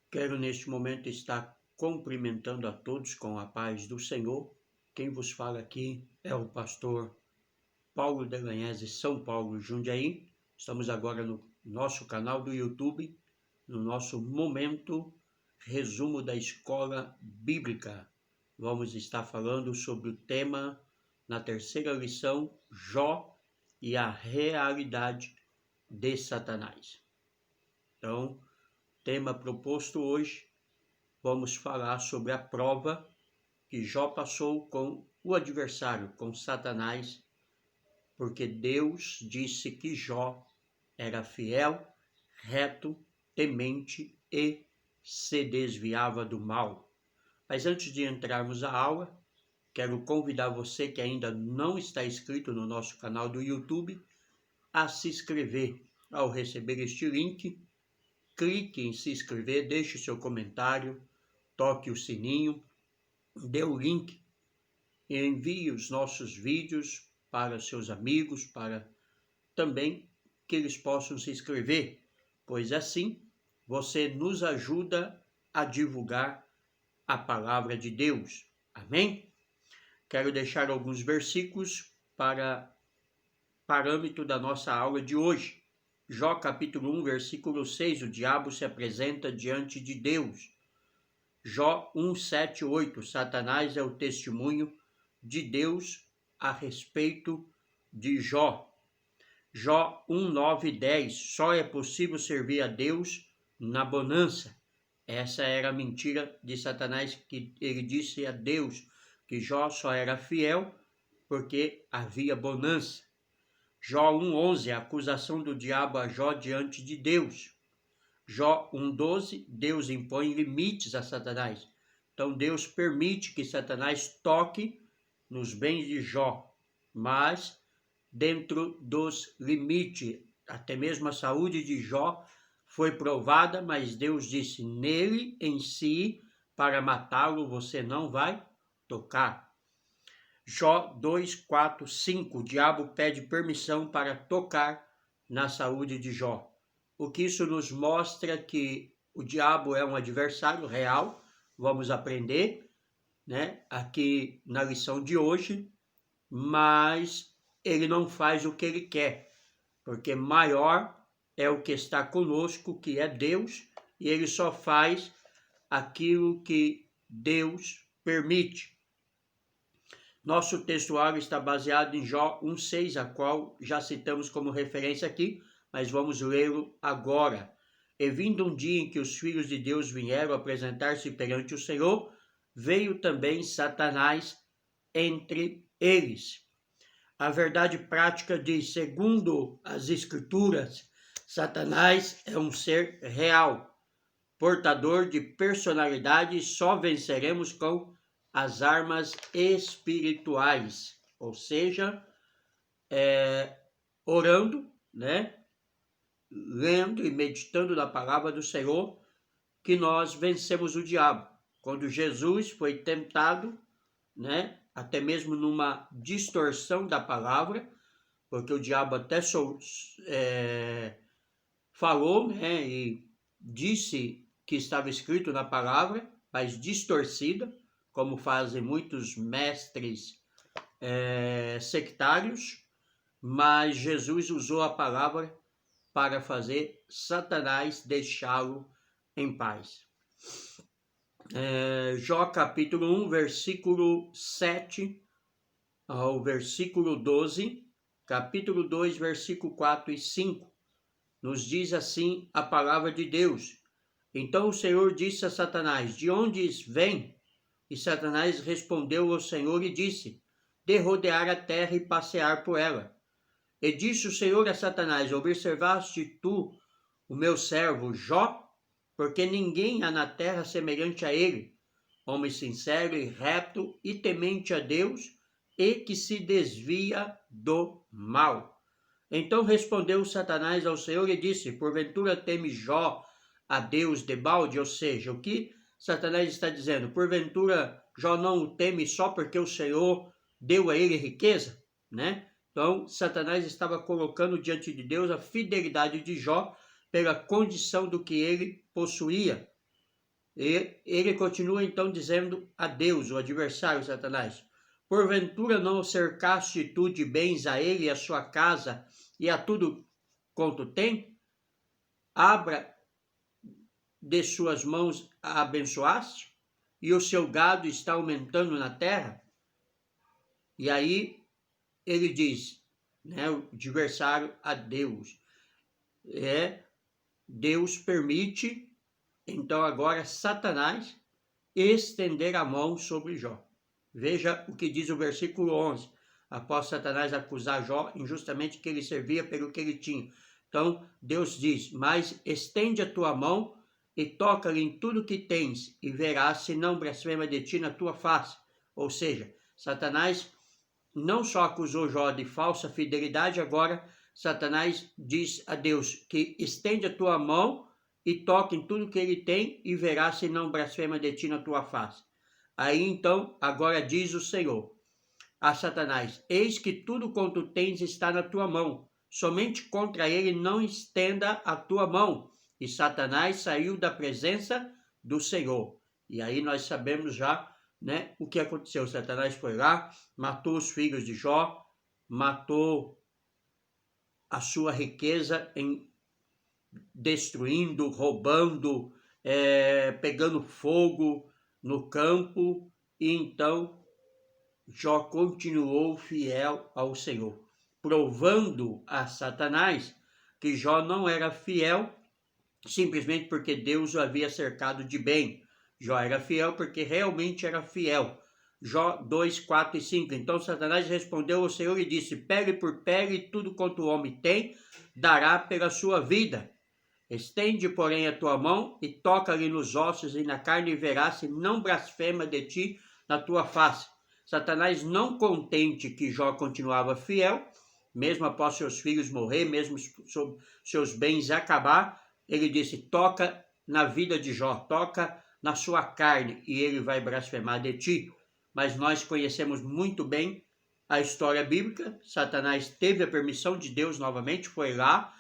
Quero neste momento estar cumprimentando a todos com a paz do Senhor. Quem vos fala aqui é o pastor Paulo Delanhese, São Paulo, Jundiaí. Estamos agora no nosso canal do YouTube, no nosso momento resumo da escola bíblica. Vamos estar falando sobre o tema, na terceira lição, Jó e a realidade de Satanás. Então, tema proposto hoje, vamos falar sobre a prova que Jó passou com o adversário, com Satanás, porque Deus disse que Jó era fiel, reto, temente e se desviava do mal. Mas antes de entrarmos à aula, quero convidar você que ainda não está inscrito no nosso canal do YouTube a se inscrever. Ao receber este link, clique em se inscrever, deixe seu comentário, toque o sininho, dê o link e envie os nossos vídeos para seus amigos, para também que eles possam se inscrever, pois assim você nos ajuda a divulgar a palavra de Deus. Amém? Quero deixar alguns versículos para parâmetro da nossa aula de hoje. Jó capítulo 1, versículo 6, o diabo se apresenta diante de Deus. Jó 1, 7, 8, Satanás é o testemunho de Deus a respeito de Jó. Jó 1, 9 e 10, só é possível servir a Deus na bonança. Essa era a mentira de Satanás, que ele disse a Deus que Jó só era fiel porque havia bonança. Jó 1,11, a acusação do diabo a Jó diante de Deus. Jó 1,12, Deus impõe limites a Satanás. Então Deus permite que Satanás toque nos bens de Jó, mas dentro dos limites. Até mesmo a saúde de Jó foi provada, mas Deus disse, nele em si, para matá-lo você não vai tocar. Jó 2, 4, 5, o diabo pede permissão para tocar na saúde de Jó. O que isso nos mostra que o diabo é um adversário real, vamos aprender, aqui na lição de hoje, mas ele não faz o que ele quer, porque maior é o que está conosco, que é Deus, e ele só faz aquilo que Deus permite. Nosso textuário está baseado em Jó 1,6, a qual já citamos como referência aqui, mas vamos lê-lo agora. E vindo um dia em que os filhos de Deus vieram apresentar-se perante o Senhor, veio também Satanás entre eles. A verdade prática diz, segundo as Escrituras, Satanás é um ser real, portador de personalidade, e só venceremos com as armas espirituais, ou seja, orando, lendo e meditando na palavra do Senhor, que nós vencemos o diabo. Quando Jesus foi tentado, até mesmo numa distorção da palavra, porque o diabo até falou, e disse que estava escrito na palavra, mas distorcida, como fazem muitos mestres sectários, mas Jesus usou a palavra para fazer Satanás deixá-lo em paz. Jó capítulo 1, versículo 7 ao versículo 12, capítulo 2, versículo 4 e 5, nos diz assim a palavra de Deus. Então o Senhor disse a Satanás, de onde vem? E Satanás respondeu ao Senhor e disse, de rodear a terra e passear por ela. E disse o Senhor a Satanás, observaste tu o meu servo Jó? Porque ninguém há na terra semelhante a ele, homem sincero e reto e temente a Deus, e que se desvia do mal. Então respondeu Satanás ao Senhor e disse, porventura teme Jó a Deus debalde? Ou seja, o que Satanás está dizendo? Porventura Jó não o teme só porque o Senhor deu a ele riqueza? Então Satanás estava colocando diante de Deus a fidelidade de Jó pela condição do que ele possuía. E ele continua então dizendo a Deus, o adversário Satanás: porventura não cercaste tu de bens a ele e a sua casa e a tudo quanto tem? Abra de suas mãos a abençoaste? E o seu gado está aumentando na terra? E aí ele diz, né, o adversário a Deus, Deus permite, então agora Satanás estender a mão sobre Jó. Veja o que diz o versículo 11, após Satanás acusar Jó injustamente que ele servia pelo que ele tinha. Então Deus diz, mas estende a tua mão e toca-lhe em tudo que tens, e verás se não blasfema de ti na tua face. Ou seja, Satanás não só acusou Jó de falsa fidelidade, agora Satanás diz a Deus que estende a tua mão e toca em tudo que ele tem e verá se não blasfema de ti na tua face. Aí então, agora diz o Senhor a Satanás: eis que tudo quanto tens está na tua mão, somente contra ele não estenda a tua mão. E Satanás saiu da presença do Senhor. E aí nós sabemos já, né, o que aconteceu. Satanás foi lá, matou os filhos de Jó, matou a sua riqueza em destruindo, roubando, pegando fogo no campo, e então Jó continuou fiel ao Senhor, provando a Satanás que Jó não era fiel simplesmente porque Deus o havia cercado de bem. Jó era fiel porque realmente era fiel. Jó 2, 4 e 5. Então Satanás respondeu ao Senhor e disse: pele por pele, tudo quanto o homem tem, dará pela sua vida. Estende, porém, a tua mão e toca-lhe nos ossos e na carne e verás se não blasfema de ti na tua face. Satanás, não contente que Jó continuava fiel, mesmo após seus filhos morrer, mesmo seus bens acabar, ele disse: toca na vida de Jó, toca na sua carne e ele vai blasfemar de ti. Mas nós conhecemos muito bem a história bíblica. Satanás teve a permissão de Deus novamente, foi lá,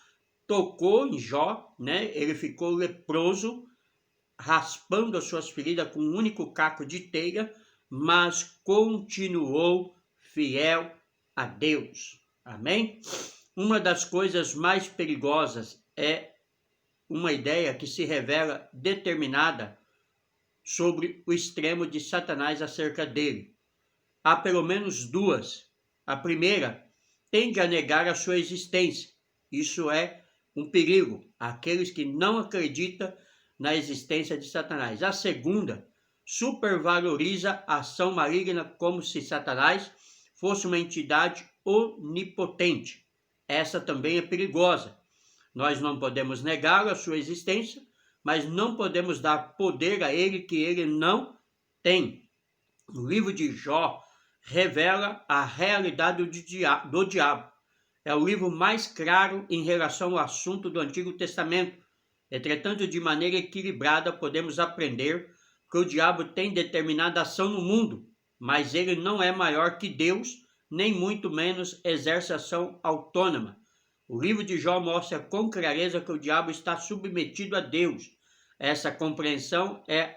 tocou em Jó, né? Ele ficou leproso, raspando as suas feridas com um único caco de telha, mas continuou fiel a Deus. Amém? Uma das coisas mais perigosas é uma ideia que se revela determinada sobre o extremo de Satanás acerca dele. Há pelo menos duas. A primeira tende a negar a sua existência. Isso é um perigo àqueles que não acreditam na existência de Satanás. A segunda supervaloriza a ação maligna como se Satanás fosse uma entidade onipotente. Essa também é perigosa. Nós não podemos negar a sua existência, mas não podemos dar poder a ele que ele não tem. O livro de Jó revela a realidade do diabo. É o livro mais claro em relação ao assunto do Antigo Testamento. Entretanto, de maneira equilibrada, podemos aprender que o diabo tem determinada ação no mundo, mas ele não é maior que Deus, nem muito menos exerce ação autônoma. O livro de Jó mostra com clareza que o diabo está submetido a Deus. Essa compreensão é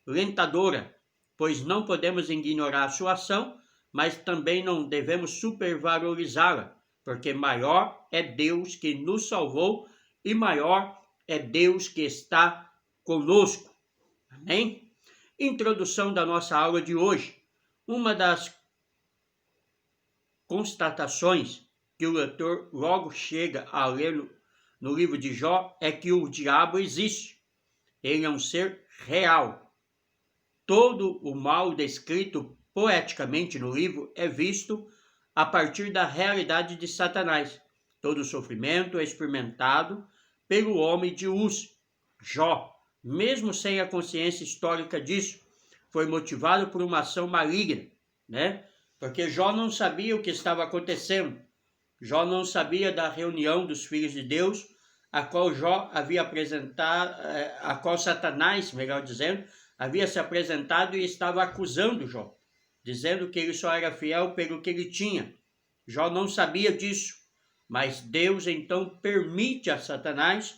alentadora, pois não podemos ignorar a sua ação, mas também não devemos supervalorizá-la, porque maior é Deus que nos salvou e maior é Deus que está conosco. Amém? Introdução da nossa aula de hoje. Uma das constatações que o leitor logo chega a ler no livro de Jó é que o diabo existe. Ele é um ser real. Todo o mal descrito poeticamente no livro é visto a partir da realidade de Satanás. Todo o sofrimento é experimentado pelo homem de Uz, Jó, mesmo sem a consciência histórica disso, foi motivado por uma ação maligna, né? Porque Jó não sabia o que estava acontecendo. Jó não sabia da reunião dos filhos de Deus, a qual Jó havia apresentado, a qual Satanás, melhor dizendo, havia se apresentado e estava acusando Jó, dizendo que ele só era fiel pelo que ele tinha. Jó não sabia disso, mas Deus então permite a Satanás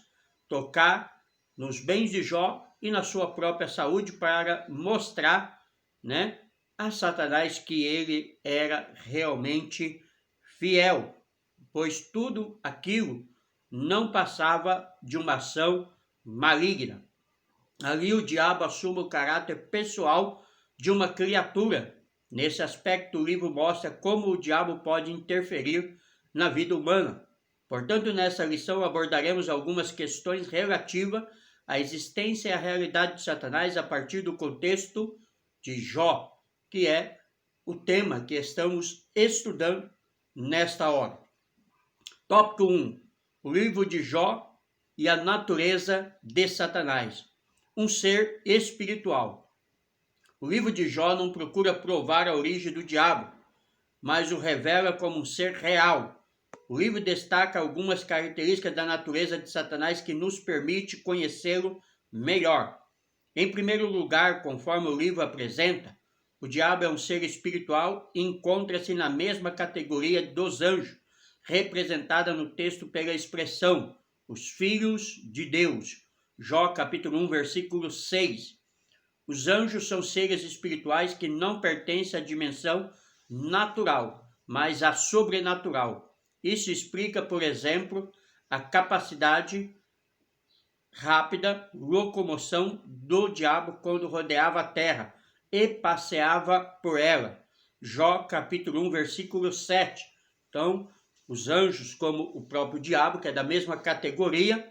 tocar nos bens de Jó e na sua própria saúde para mostrar, né, a Satanás que ele era realmente fiel, pois tudo aquilo não passava de uma ação maligna. Ali o diabo assume o caráter pessoal de uma criatura. Nesse aspecto, o livro mostra como o diabo pode interferir na vida humana. Portanto, nessa lição abordaremos algumas questões relativas à existência e à realidade de Satanás a partir do contexto de Jó, que é o tema que estamos estudando nesta hora. Tópico 1. O livro de Jó e a natureza de Satanás. Um ser espiritual. O livro de Jó não procura provar a origem do diabo, mas o revela como um ser real. O livro destaca algumas características da natureza de Satanás que nos permite conhecê-lo melhor. Em primeiro lugar, conforme o livro apresenta, o diabo é um ser espiritual e encontra-se na mesma categoria dos anjos, representada no texto pela expressão os filhos de Deus. Jó capítulo 1, versículo 6. Os anjos são seres espirituais que não pertencem à dimensão natural, mas à sobrenatural. Isso explica, por exemplo, a capacidade rápida locomoção do diabo quando rodeava a terra e passeava por ela. Jó capítulo 1, versículo 7. Então, os anjos, como o próprio diabo, que é da mesma categoria,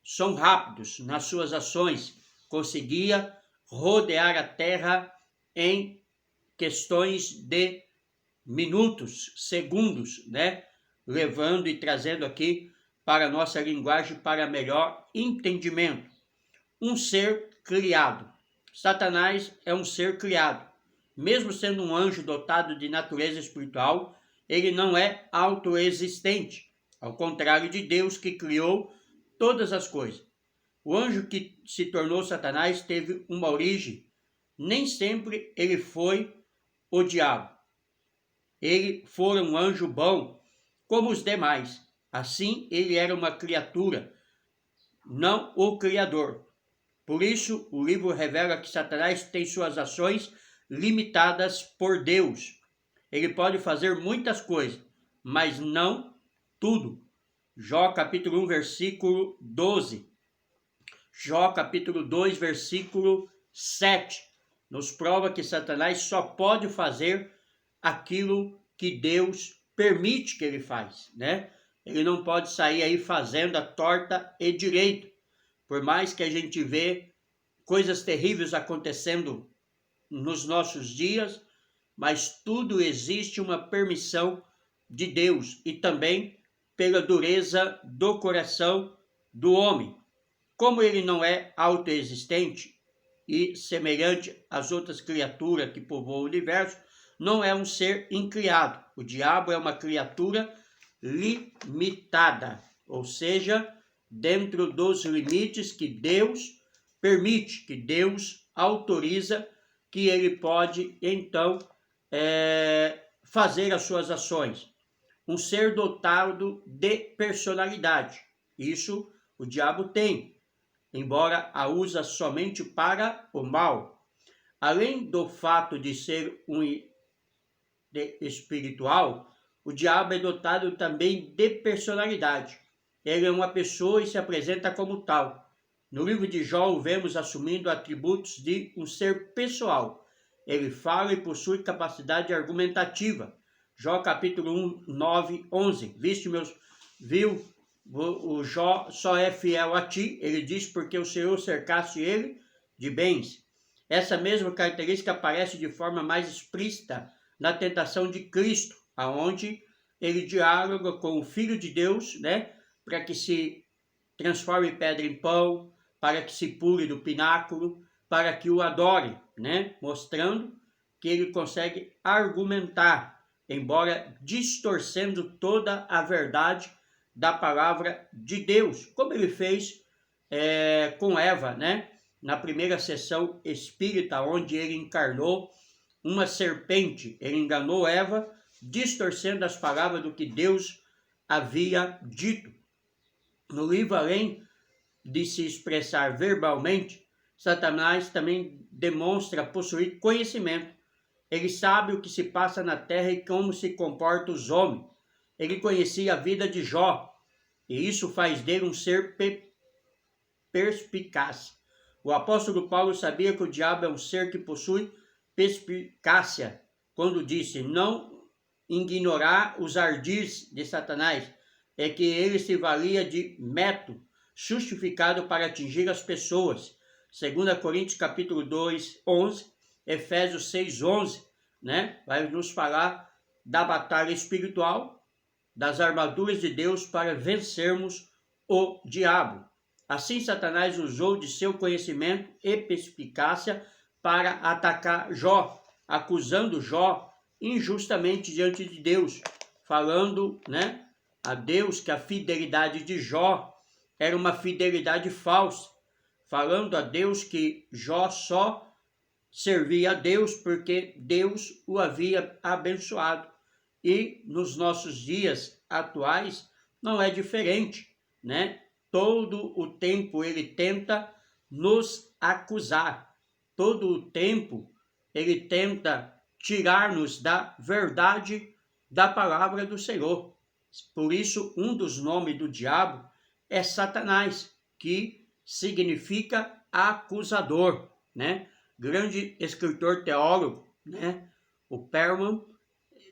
são rápidos nas suas ações. Conseguia rodear a terra em questões de minutos, segundos, né? Levando e trazendo aqui para a nossa linguagem para melhor entendimento. Um ser criado. Satanás é um ser criado. Mesmo sendo um anjo dotado de natureza espiritual, ele não é autoexistente, ao contrário de Deus que criou todas as coisas. O anjo que se tornou Satanás teve uma origem. Nem sempre ele foi o diabo. Ele foi um anjo bom, como os demais. Assim, ele era uma criatura, não o Criador. Por isso, o livro revela que Satanás tem suas ações limitadas por Deus. Ele pode fazer muitas coisas, mas não tudo. Jó capítulo 1, versículo 12. Jó capítulo 2, versículo 7. Nos prova que Satanás só pode fazer aquilo que Deus permite que ele faz, né? Ele não pode sair aí fazendo a torta e direito. Por mais que a gente vê coisas terríveis acontecendo nos nossos dias, mas tudo existe uma permissão de Deus e também pela dureza do coração do homem. Como ele não é autoexistente e semelhante às outras criaturas que povoam o universo, não é um ser incriado. O diabo é uma criatura limitada, ou seja, dentro dos limites que Deus permite, que Deus autoriza, que ele pode, então, fazer as suas ações. Um ser dotado de personalidade. Isso o diabo tem, embora a usa somente para o mal. Além do fato de ser um espiritual, o diabo é dotado também de personalidade. Ele é uma pessoa e se apresenta como tal. No livro de Jó o vemos assumindo atributos de um ser pessoal. Ele fala e possui capacidade argumentativa. Jó capítulo 1, 9, 11. Viu? O Jó só é fiel a ti, ele diz, porque o Senhor cercaste ele de bens. Essa mesma característica aparece de forma mais explícita na tentação de Cristo, aonde ele dialoga com o Filho de Deus, né, para que se transforme pedra em pão, para que se pule do pináculo, para que o adore, né, mostrando que ele consegue argumentar, embora distorcendo toda a verdade da palavra de Deus, como ele fez com Eva, né? Na primeira sessão espírita, onde ele encarnou uma serpente. Ele enganou Eva, distorcendo as palavras do que Deus havia dito. No livro, além de se expressar verbalmente, Satanás também demonstra possuir conhecimento. Ele sabe o que se passa na terra e como se comportam os homens. Ele conhecia a vida de Jó, e isso faz dele um ser perspicaz. O apóstolo Paulo sabia que o diabo é um ser que possui perspicácia, quando disse: não ignorar os ardis de Satanás, é que ele se valia de método justificado para atingir as pessoas. 2 Coríntios capítulo 2, 11, Efésios 6, 11, né? Vai nos falar da batalha espiritual, das armaduras de Deus para vencermos o diabo. Assim, Satanás usou de seu conhecimento e perspicácia para atacar Jó, acusando Jó injustamente diante de Deus, falando, né, a Deus que a fidelidade de Jó era uma fidelidade falsa, falando a Deus que Jó só servia a Deus porque Deus o havia abençoado. E nos nossos dias atuais não é diferente, né? Todo o tempo ele tenta nos acusar, todo o tempo ele tenta tirar-nos da verdade da palavra do Senhor. Por isso, um dos nomes do diabo é Satanás, que significa acusador, né? Grande escritor teólogo, né? O Perlman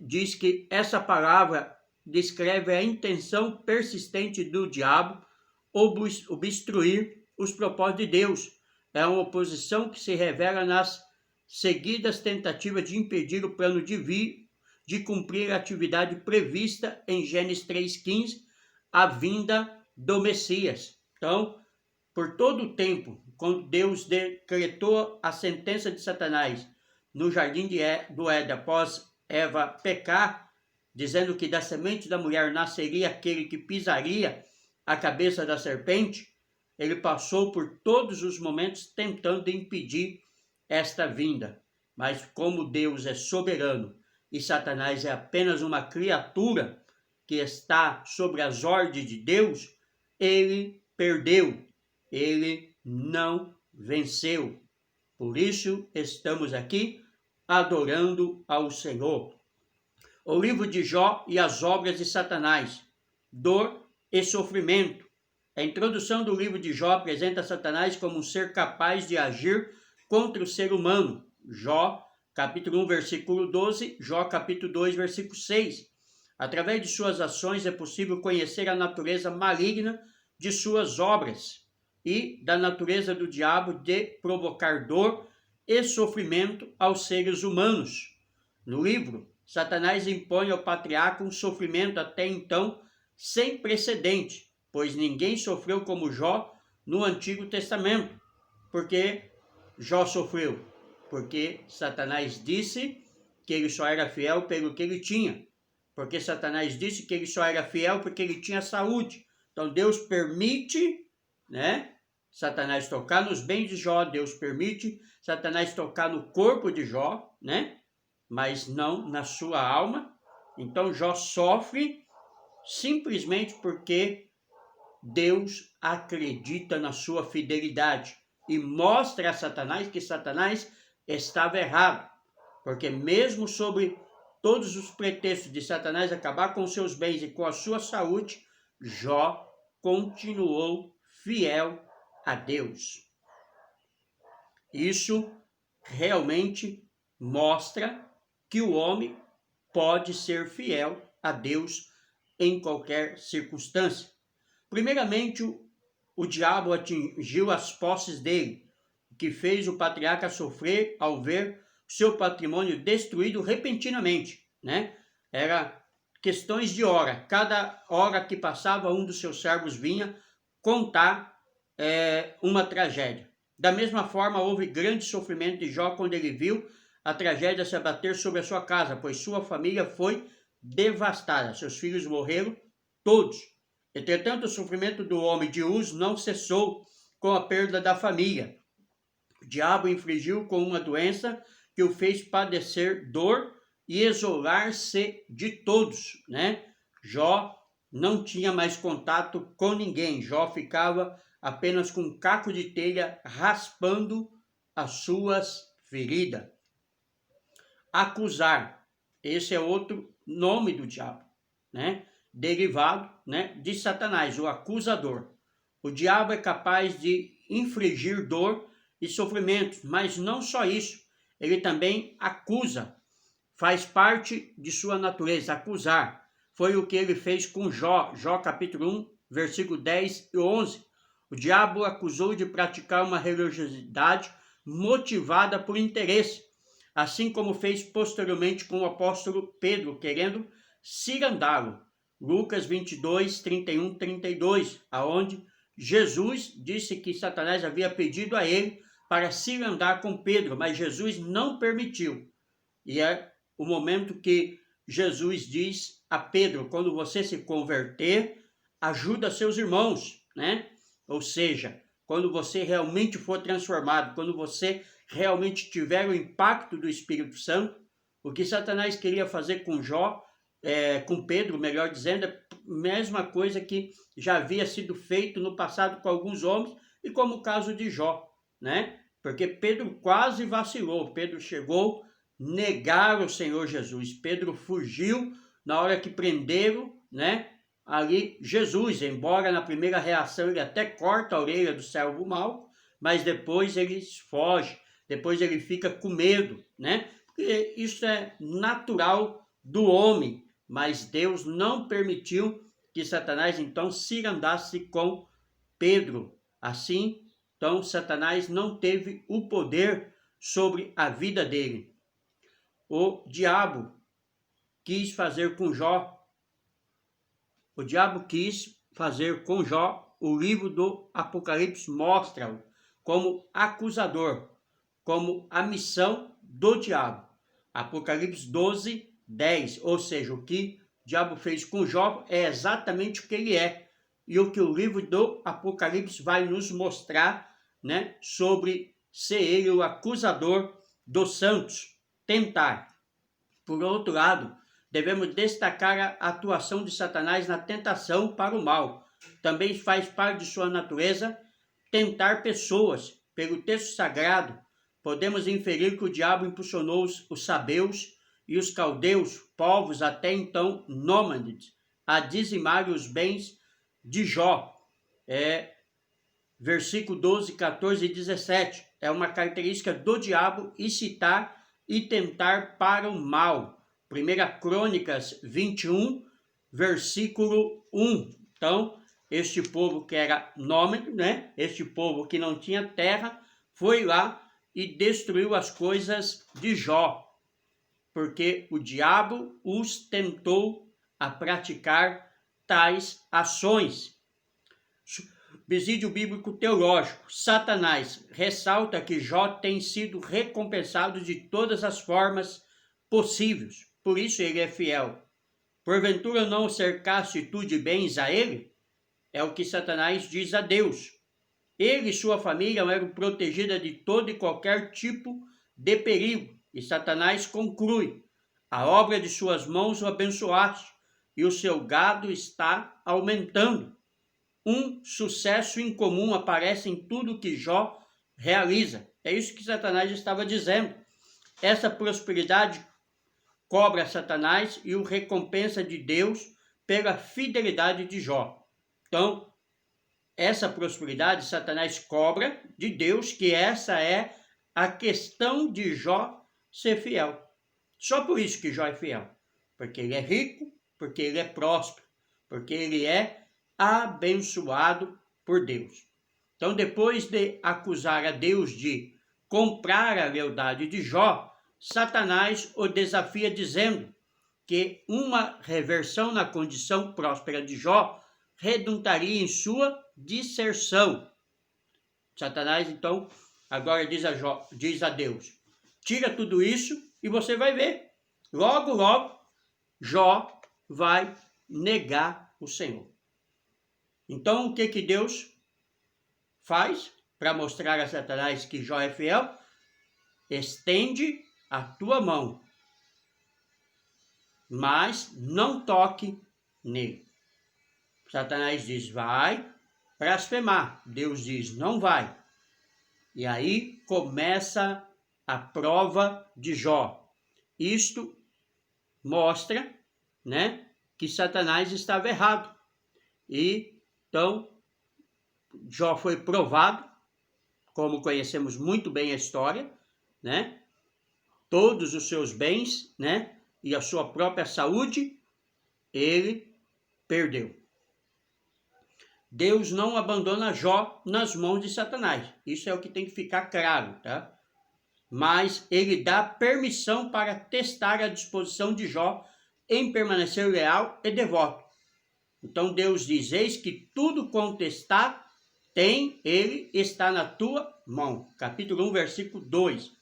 diz que essa palavra descreve a intenção persistente do diabo obstruir os propósitos de Deus. É uma oposição que se revela nas seguidas tentativas de impedir o plano divino de cumprir a atividade prevista em Gênesis 3,15, a vinda do Messias. Então, por todo o tempo, quando Deus decretou a sentença de Satanás no jardim do Éden após Eva pecar, dizendo que da semente da mulher nasceria aquele que pisaria a cabeça da serpente, ele passou por todos os momentos tentando impedir esta vinda. Mas como Deus é soberano e Satanás é apenas uma criatura que está sobre as ordens de Deus, ele perdeu, ele não venceu. Por isso estamos aqui adorando ao Senhor. O livro de Jó e as obras de Satanás, dor e sofrimento. A introdução do livro de Jó apresenta Satanás como um ser capaz de agir contra o ser humano. Jó, capítulo 1, versículo 12, Jó, capítulo 2, versículo 6. Através de suas ações é possível conhecer a natureza maligna de suas obras e da natureza do diabo de provocar dor e sofrimento aos seres humanos. No livro, Satanás impõe ao patriarca um sofrimento até então sem precedente, pois ninguém sofreu como Jó no Antigo Testamento. Por que Jó sofreu? Porque Satanás disse que ele só era fiel pelo que ele tinha. Porque Satanás disse que ele só era fiel porque ele tinha saúde. Então Deus permite, né, Satanás tocar nos bens de Jó, Deus permite Satanás tocar no corpo de Jó, né, mas não na sua alma. Então Jó sofre simplesmente porque Deus acredita na sua fidelidade e mostra a Satanás que Satanás estava errado, porque mesmo sobre todos os pretextos de Satanás acabar com seus bens e com a sua saúde, Jó continuou fiel a Deus. Isso realmente mostra que o homem pode ser fiel a Deus em qualquer circunstância. Primeiramente, o diabo atingiu as posses dele, o que fez o patriarca sofrer ao ver seu patrimônio destruído repentinamente, né? Era questões de hora. Cada hora que passava, um dos seus servos vinha contar uma tragédia. Da mesma forma, houve grande sofrimento de Jó quando ele viu a tragédia se abater sobre a sua casa, pois sua família foi devastada. Seus filhos morreram todos. Entretanto, o sofrimento do homem de Uz não cessou com a perda da família. O diabo infligiu com uma doença que o fez padecer dor e isolar-se de todos, né? Jó não tinha mais contato com ninguém. Jó ficava apenas com um caco de telha raspando as suas feridas. Acusar, esse é outro nome do diabo, né? Derivado, né, de Satanás, o acusador. O diabo é capaz de infligir dor e sofrimentos, mas não só isso, ele também acusa, faz parte de sua natureza, acusar. Foi o que ele fez com Jó, Jó capítulo 1, versículo 10 e 11. O diabo acusou de praticar uma religiosidade motivada por interesse, assim como fez posteriormente com o apóstolo Pedro, querendo cirandá-lo. Lucas 22, 31, 32, aonde Jesus disse que Satanás havia pedido a ele para cirandar com Pedro, mas Jesus não permitiu. E é o momento que Jesus diz a Pedro, quando você se converter, ajuda seus irmãos, né? Ou seja, quando você realmente for transformado, quando você realmente tiver o impacto do Espírito Santo, o que Satanás queria fazer com com Pedro, melhor dizendo, é a mesma coisa que já havia sido feito no passado com alguns homens, e como o caso de Jó, né? Porque Pedro quase vacilou, Pedro chegou a negar o Senhor Jesus, Pedro fugiu na hora que prenderam, né? Ali Jesus, embora na primeira reação ele até corta a orelha do servo mau, mas depois ele foge, depois ele fica com medo, né? Porque isso é natural do homem, mas Deus não permitiu que Satanás então cirandasse com Pedro. Assim, então Satanás não teve o poder sobre a vida dele. O diabo quis fazer com Jó. O diabo quis fazer com Jó, o livro do Apocalipse mostra-o como acusador, como a missão do diabo. Apocalipse 12, 10, ou seja, o que o diabo fez com Jó é exatamente o que ele é. E o que o livro do Apocalipse vai nos mostrar, né, sobre ser ele o acusador dos santos, tentar. Por outro lado, devemos destacar a atuação de Satanás na tentação para o mal. Também faz parte de sua natureza tentar pessoas. Pelo texto sagrado, podemos inferir que o diabo impulsionou os sabeus e os caldeus, povos até então nômades, a dizimarem os bens de Jó. Versículo 12, 14 e 17. É uma característica do diabo incitar e tentar para o mal. 1 Crônicas 21, versículo 1. Então, este povo que era nômade, né? Este povo que não tinha terra, foi lá e destruiu as coisas de Jó, porque o diabo os tentou a praticar tais ações. Subsídio bíblico teológico. Satanás ressalta que Jó tem sido recompensado de todas as formas possíveis, por isso ele é fiel. Porventura não cercaste tu de bens a ele? É o que Satanás diz a Deus. Ele e sua família eram protegidas de todo e qualquer tipo de perigo. E Satanás conclui: a obra de suas mãos o abençoaste, e o seu gado está aumentando. Um sucesso incomum aparece em tudo que Jó realiza. É isso que Satanás estava dizendo. Essa prosperidade cobra Satanás e o recompensa de Deus pela fidelidade de Jó. Então, essa prosperidade Satanás cobra de Deus, que essa é a questão de Jó ser fiel. Só por isso que Jó é fiel. Porque ele é rico, porque ele é próspero, porque ele é abençoado por Deus. Então, depois de acusar a Deus de comprar a lealdade de Jó, Satanás o desafia dizendo que uma reversão na condição próspera de Jó redundaria em sua disserção. Satanás, então, agora diz a Deus: tira tudo isso e você vai ver. Logo, logo, Jó vai negar o Senhor. Então, o que Deus faz para mostrar a Satanás que Jó é fiel? Estende a tua mão, mas não toque nele. Satanás diz: vai, blasfemar. Deus diz, não vai. E aí começa a prova de Jó. Isto mostra, né, que Satanás estava errado. E então Jó foi provado, como conhecemos muito bem a história, né? Todos os seus bens, né, e a sua própria saúde, ele perdeu. Deus não abandona Jó nas mãos de Satanás. Isso é o que tem que ficar claro, tá? Mas ele dá permissão para testar a disposição de Jó em permanecer leal e devoto. Então Deus diz, eis que tudo quanto ele está na tua mão. Capítulo 1, versículo 2.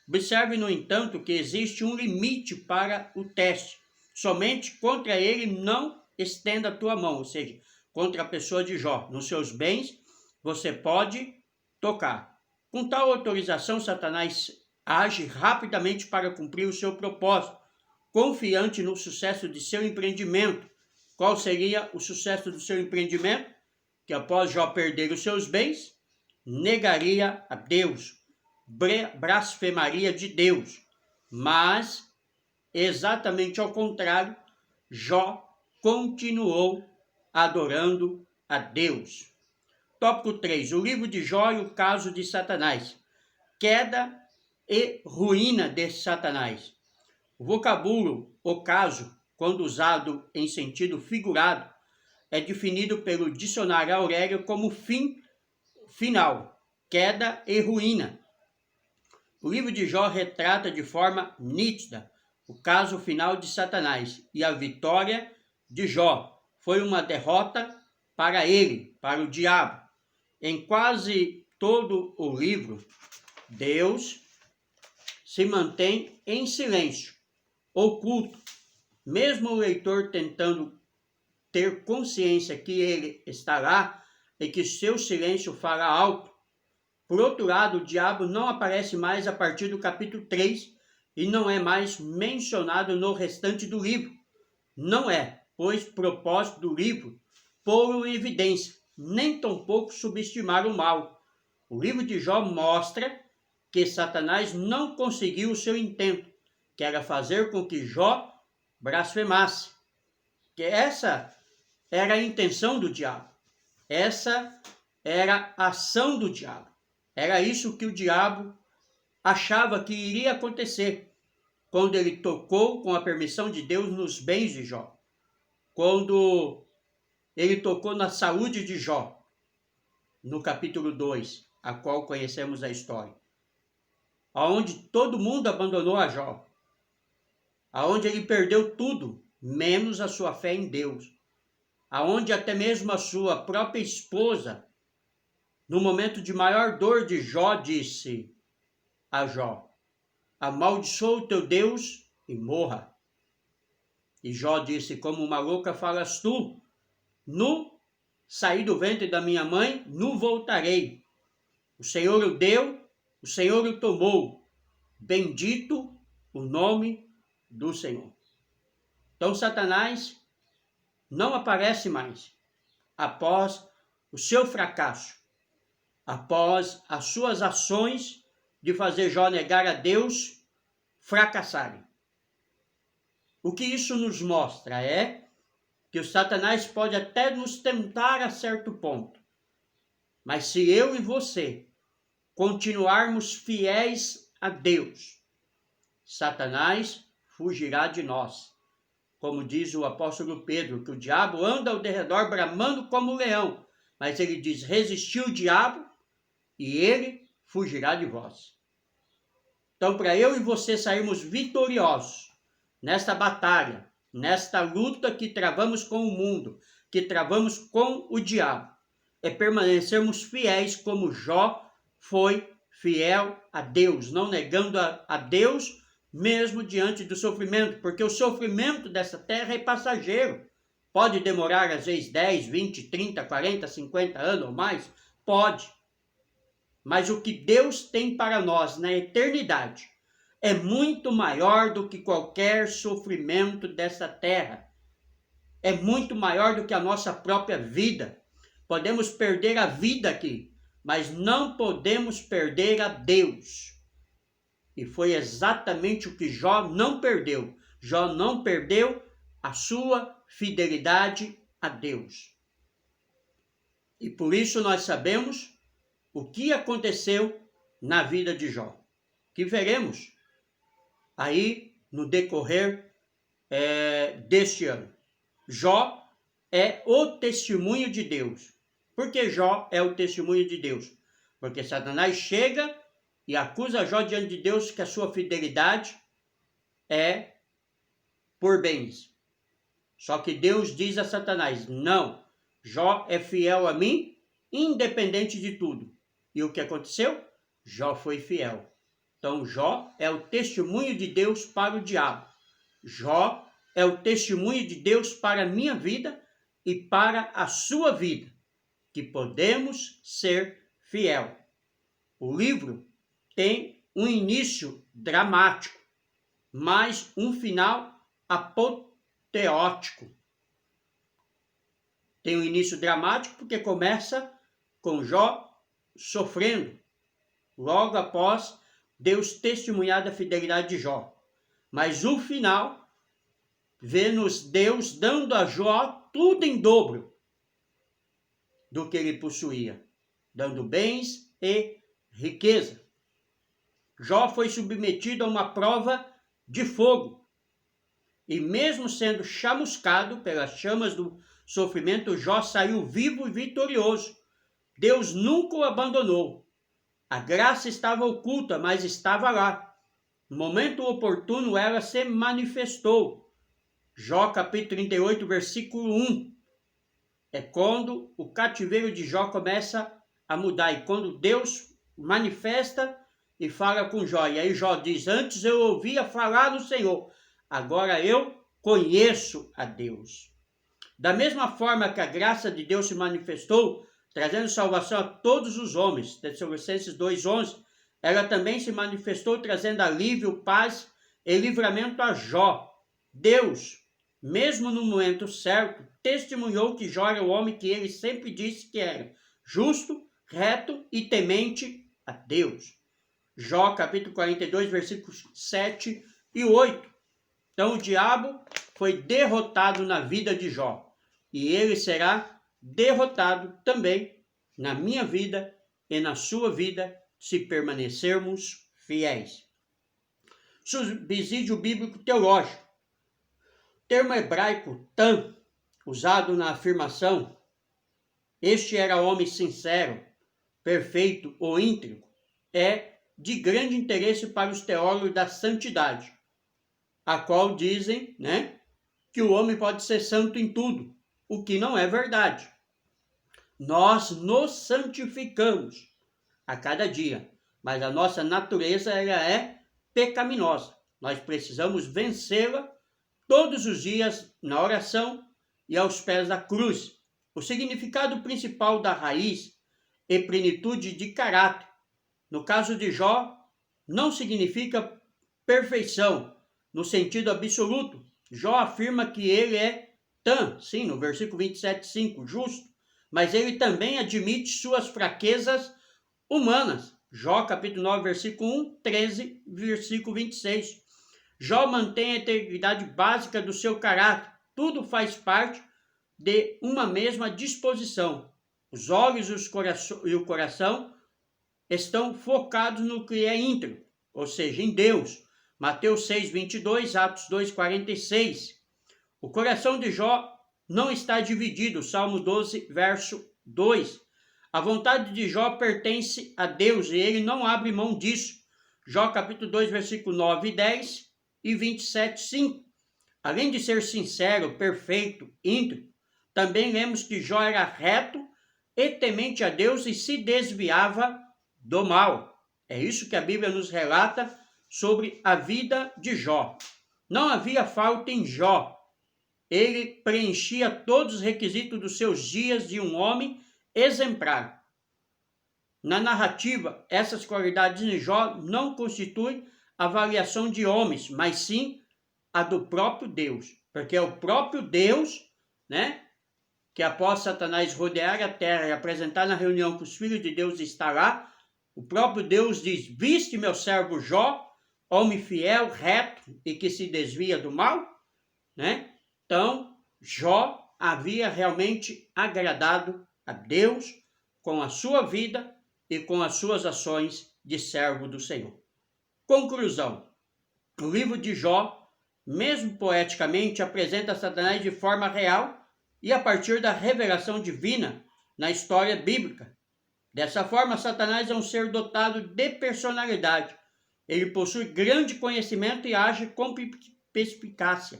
Observe, no entanto, que existe um limite para o teste. Somente contra ele não estenda a tua mão, ou seja, contra a pessoa de Jó. Nos seus bens, você pode tocar. Com tal autorização, Satanás age rapidamente para cumprir o seu propósito, confiante no sucesso de seu empreendimento. Qual seria o sucesso do seu empreendimento? Que após Jó perder os seus bens, negaria a Deus, blasfemaria de Deus. Mas, exatamente ao contrário, Jó continuou adorando a Deus. Tópico 3. O livro de Jó e o caso de Satanás. Queda e ruína de Satanás. O vocábulo ocaso, quando usado em sentido figurado, é definido pelo dicionário Aurélio como fim final, queda e ruína. O livro de Jó retrata de forma nítida o caso final de Satanás e a vitória de Jó foi uma derrota para ele, para o diabo. Em quase todo o livro, Deus se mantém em silêncio, oculto, mesmo o leitor tentando ter consciência que ele está lá e que seu silêncio fala alto. Por outro lado, o diabo não aparece mais a partir do capítulo 3 e não é mais mencionado no restante do livro. Não é, pois, propósito do livro pô-lo em evidência, nem tampouco subestimar o mal. O livro de Jó mostra que Satanás não conseguiu o seu intento, que era fazer com que Jó blasfemasse. Que essa era a intenção do diabo. Essa era a ação do diabo. Era isso que o diabo achava que iria acontecer quando ele tocou com a permissão de Deus nos bens de Jó. Quando ele tocou na saúde de Jó, no capítulo 2, a qual conhecemos a história. Aonde todo mundo abandonou a Jó. Aonde ele perdeu tudo, menos a sua fé em Deus. Aonde até mesmo a sua própria esposa, no momento de maior dor de Jó, disse a Jó, amaldiçoa o teu Deus e morra. E Jó disse, como uma louca falas tu, nu saí do ventre da minha mãe, nu voltarei. O Senhor o deu, o Senhor o tomou. Bendito o nome do Senhor. Então Satanás não aparece mais após o seu fracasso, após as suas ações de fazer Jó negar a Deus fracassarem. O que isso nos mostra é que o Satanás pode até nos tentar a certo ponto, mas se eu e você continuarmos fiéis a Deus, Satanás fugirá de nós. Como diz o apóstolo Pedro, que o diabo anda ao derredor bramando como um leão, mas ele diz, resisti o diabo e ele fugirá de vós. Então, para eu e você sairmos vitoriosos nesta batalha, nesta luta que travamos com o mundo, que travamos com o diabo, é permanecermos fiéis como Jó foi fiel a Deus, não negando a Deus mesmo diante do sofrimento, porque o sofrimento dessa terra é passageiro. Pode demorar às vezes 10, 20, 30, 40, 50 anos ou mais? Pode. Mas o que Deus tem para nós na eternidade é muito maior do que qualquer sofrimento dessa terra. É muito maior do que a nossa própria vida. Podemos perder a vida aqui, mas não podemos perder a Deus. E foi exatamente o que Jó não perdeu. Jó não perdeu a sua fidelidade a Deus. E por isso nós sabemos o que aconteceu na vida de Jó, que veremos aí no decorrer deste ano. Jó é o testemunho de Deus. Por que Jó é o testemunho de Deus? Porque Satanás chega e acusa Jó diante de Deus que a sua fidelidade é por bens. Só que Deus diz a Satanás, não, Jó é fiel a mim, independente de tudo. E o que aconteceu? Jó foi fiel. Então Jó é o testemunho de Deus para o diabo. Jó é o testemunho de Deus para a minha vida e para a sua vida, que podemos ser fiel. O livro tem um início dramático, mas um final apoteótico. Tem um início dramático porque começa com Jó sofrendo, logo após Deus testemunhar da fidelidade de Jó. Mas o final, vê-nos Deus dando a Jó tudo em dobro do que ele possuía, dando bens e riqueza. Jó foi submetido a uma prova de fogo. E mesmo sendo chamuscado pelas chamas do sofrimento, Jó saiu vivo e vitorioso. Deus nunca o abandonou. A graça estava oculta, mas estava lá. No momento oportuno, ela se manifestou. Jó capítulo 38, versículo 1. É quando o cativeiro de Jó começa a mudar. E quando Deus manifesta e fala com Jó. E aí Jó diz, antes eu ouvia falar do Senhor, agora eu conheço a Deus. Da mesma forma que a graça de Deus se manifestou, trazendo salvação a todos os homens, Tessalonicenses 2:11, ela também se manifestou trazendo alívio, paz e livramento a Jó. Deus, mesmo no momento certo, testemunhou que Jó era o homem que ele sempre disse que era, justo, reto e temente a Deus. Jó capítulo 42, versículos 7 e 8. Então o diabo foi derrotado na vida de Jó. E ele será derrotado também na minha vida e na sua vida, se permanecermos fiéis. Subsídio bíblico teológico. O termo hebraico tam, usado na afirmação, este era homem sincero, perfeito ou íntegro, é de grande interesse para os teólogos da santidade, a qual dizem, que o homem pode ser santo em tudo, o que não é verdade. Nós nos santificamos a cada dia, mas a nossa natureza ela é pecaminosa. Nós precisamos vencê-la todos os dias na oração e aos pés da cruz. O significado principal da raiz e plenitude de caráter, no caso de Jó, não significa perfeição no sentido absoluto. Jó afirma que ele é tam, sim, no versículo 27:5, justo, mas ele também admite suas fraquezas humanas. Jó capítulo 9, versículo 1, 13, versículo 26. Jó mantém a integridade básica do seu caráter. Tudo faz parte de uma mesma disposição. Os olhos e o coração estão focados no que é íntegro, ou seja, em Deus. Mateus 6, 22, Atos 2, 46. O coração de Jó não está dividido. Salmo 12, verso 2. A vontade de Jó pertence a Deus e ele não abre mão disso. Jó capítulo 2, versículo 9 e 10 e 27, 5. Além de ser sincero, perfeito, íntegro, também lemos que Jó era reto e temente a Deus e se desviava do mal. É isso que a Bíblia nos relata sobre a vida de Jó. Não havia falta em Jó. Ele preenchia todos os requisitos dos seus dias de um homem exemplar. Na narrativa, essas qualidades em Jó não constituem avaliação de homens, mas sim a do próprio Deus. Porque é o próprio Deus, que após Satanás rodear a terra e apresentar na reunião que os filhos de Deus estão lá, o próprio Deus diz: viste meu servo Jó, homem fiel, reto e que se desvia do mal? Né? Então, Jó havia realmente agradado a Deus com a sua vida e com as suas ações de servo do Senhor. Conclusão: o livro de Jó, mesmo poeticamente, apresenta Satanás de forma real e a partir da revelação divina na história bíblica. Dessa forma, Satanás é um ser dotado de personalidade. Ele possui grande conhecimento e age com perspicácia.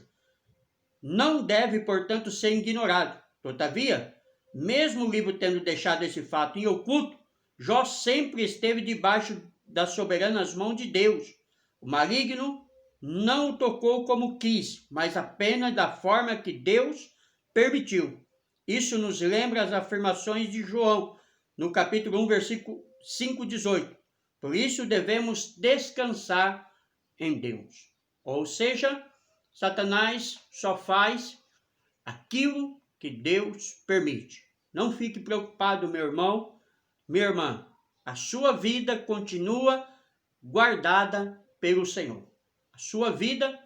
Não deve, portanto, ser ignorado. Todavia, mesmo o livro tendo deixado esse fato em oculto, Jó sempre esteve debaixo das soberanas mãos de Deus. O maligno não o tocou como quis, mas apenas da forma que Deus permitiu. Isso nos lembra as afirmações de João, no capítulo 1, versículo 5:18. Por isso devemos descansar em Deus. Ou seja, Satanás só faz aquilo que Deus permite. Não fique preocupado, meu irmão, minha irmã. A sua vida continua guardada pelo Senhor. A sua vida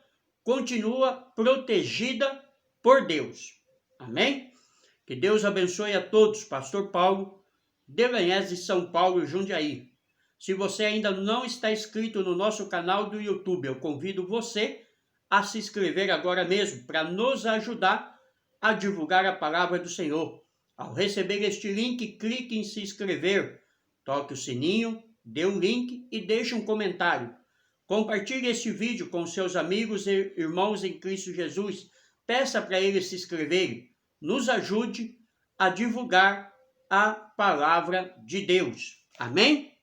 continua protegida por Deus. Amém? Que Deus abençoe a todos. Pastor Paulo Delanhese, São Paulo, Jundiaí. Se você ainda não está inscrito no nosso canal do YouTube, eu convido você a se inscrever agora mesmo para nos ajudar a divulgar a palavra do Senhor. Ao receber este link, clique em se inscrever, toque o sininho, dê um link e deixe um comentário. Compartilhe este vídeo com seus amigos e irmãos em Cristo Jesus. Peça para eles se inscreverem. Nos ajude a divulgar a palavra de Deus. Amém?